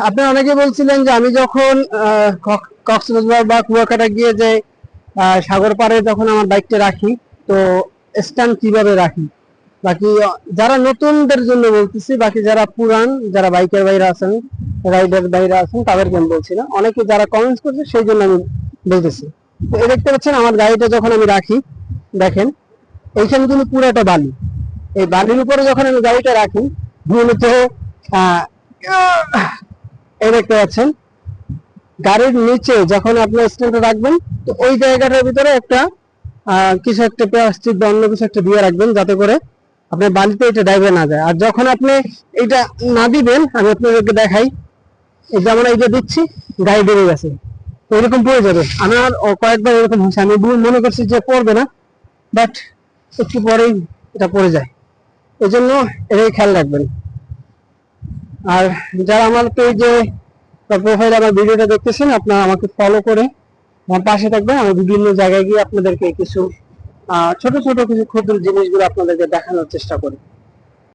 আপনারা অনেকে বলছিলেন যে আমি যখন কক্সবাজার বা কুয়াকাটা গিয়ে যে সাগর পাড়ে যখন আমার বাইকটা রাখি, তো স্ট্যান্ড কিভাবে রাখি। বাকি যারা নতুনদের জন্য বলতেছি, বাকি যারা পুরান যারা বাইকের বাইরে আছেন, রাইডার বাইরে আছেন, তাদেরকে আমি বলছি না। অনেকে যারা কমেন্টস করছে সেই জন্য আমি বলতেছি। তো এই দেখতে পাচ্ছেন আমার গাড়িটা যখন আমি রাখি, দেখেন এইখানে কিন্তু পুরোটা বালি। এই বালির উপরে যখন আমি গাড়িটা রাখি, মূলত আহ এই দেখতে পাচ্ছেন গাড়ির নিচে যখন আপনি স্ট্যান্ডটা রাখবেন, তো ওই জায়গাটার ভিতরে একটা কিছু একটা প্লাস্টিক বা অন্য কিছু একটা দিয়ে রাখবেন, যাতে করে আপনার বালিতে এটা ডাইভে না যায়। আর যখন আপনি এটা না দিবেন, আমি আপনাদেরকে দেখাই, এই যেমন এই যে দিচ্ছি, গাড়ি ডেবে গেছে, তো এরকম পড়ে যাবে। আমার কয়েকবার এরকম হয়েছে, আমি মনে করছি যে পড়বে না, বাট একটু পরেই এটা পড়ে যায়। এই জন্য এটাই খেয়াল রাখবেন। আর যারা আমার পেজে বা প্রোফাইলে আমার ভিডিওটা দেখতেছেন, আপনারা আমাকে ফলো করে আমার পাশে থাকবেন। আমি বিভিন্ন জায়গায় গিয়ে আপনাদেরকে কিছু ছোট ছোট কিছু ক্ষুদ্র জিনিসগুলো আপনাদেরকে দেখানোর চেষ্টা করি।